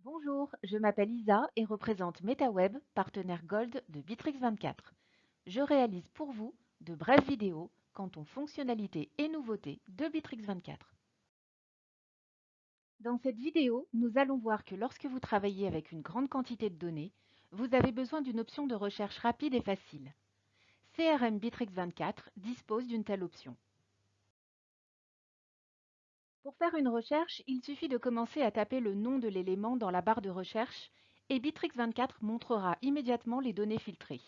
Bonjour, je m'appelle Isa et représente MetaWeb, partenaire Gold de Bitrix24. Je réalise pour vous de brèves vidéos quant aux fonctionnalités et nouveautés de Bitrix24. Dans cette vidéo, nous allons voir que lorsque vous travaillez avec une grande quantité de données, vous avez besoin d'une option de recherche rapide et facile. CRM Bitrix24 dispose d'une telle option. Pour faire une recherche, il suffit de commencer à taper le nom de l'élément dans la barre de recherche et Bitrix24 montrera immédiatement les données filtrées.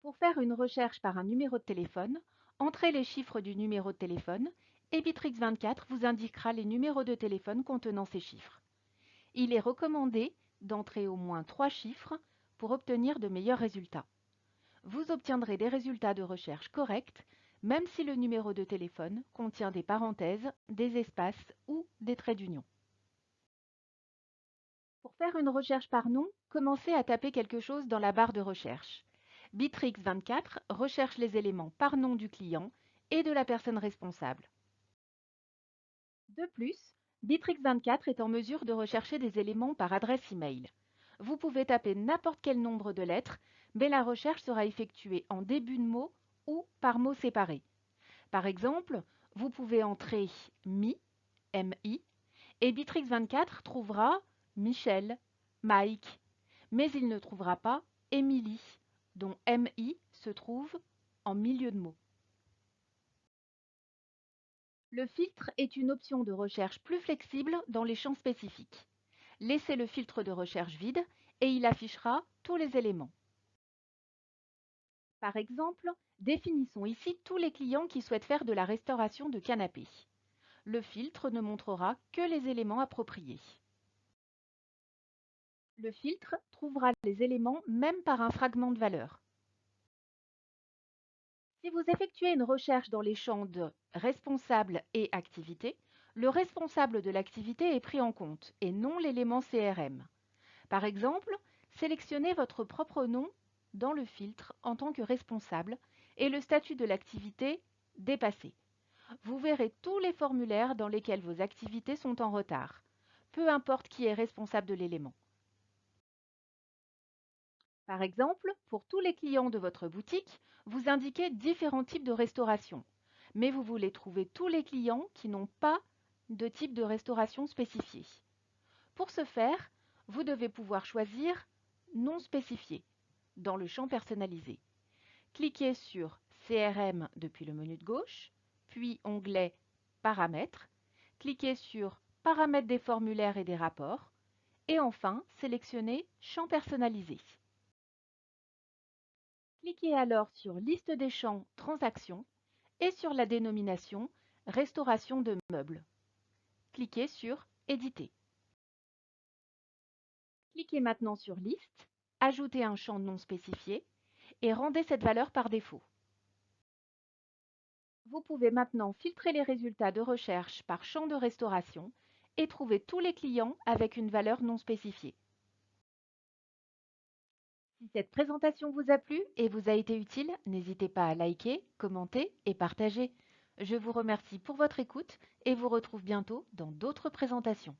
Pour faire une recherche par un numéro de téléphone, entrez les chiffres du numéro de téléphone et Bitrix24 vous indiquera les numéros de téléphone contenant ces chiffres. Il est recommandé d'entrer au moins 3 chiffres pour obtenir de meilleurs résultats. Vous obtiendrez des résultats de recherche corrects, même si le numéro de téléphone contient des parenthèses, des espaces ou des traits d'union. Pour faire une recherche par nom, commencez à taper quelque chose dans la barre de recherche. Bitrix24 recherche les éléments par nom du client et de la personne responsable. De plus, Bitrix24 est en mesure de rechercher des éléments par adresse email. Vous pouvez taper n'importe quel nombre de lettres, mais la recherche sera effectuée en début de mot ou par mot séparé. Par exemple, vous pouvez entrer MI, MI, et Bitrix24 trouvera Michel, Mike, mais il ne trouvera pas Émilie, dont MI se trouve en milieu de mot. Le filtre est une option de recherche plus flexible dans les champs spécifiques. Laissez le filtre de recherche vide et il affichera tous les éléments. Par exemple, définissons ici tous les clients qui souhaitent faire de la restauration de canapés. Le filtre ne montrera que les éléments appropriés. Le filtre trouvera les éléments même par un fragment de valeur. Si vous effectuez une recherche dans les champs de responsable et activité, le responsable de l'activité est pris en compte et non l'élément CRM. Par exemple, sélectionnez votre propre nom dans le filtre en tant que responsable et le statut de l'activité dépassé. Vous verrez tous les formulaires dans lesquels vos activités sont en retard, peu importe qui est responsable de l'élément. Par exemple, pour tous les clients de votre boutique, vous indiquez différents types de restauration, mais vous voulez trouver tous les clients qui n'ont pas de type de restauration spécifié. Pour ce faire, vous devez pouvoir choisir Non spécifié dans le champ personnalisé. Cliquez sur CRM depuis le menu de gauche, puis onglet Paramètres. Cliquez sur Paramètres des formulaires et des rapports, et enfin sélectionnez Champ personnalisé. Cliquez alors sur Liste des champs Transactions et sur la dénomination Restauration de meubles. Cliquez sur Éditer. Cliquez maintenant sur Liste, ajoutez un champ non spécifié et rendez cette valeur par défaut. Vous pouvez maintenant filtrer les résultats de recherche par champ de restauration et trouver tous les clients avec une valeur non spécifiée. Si cette présentation vous a plu et vous a été utile, n'hésitez pas à liker, commenter et partager. Je vous remercie pour votre écoute et vous retrouve bientôt dans d'autres présentations.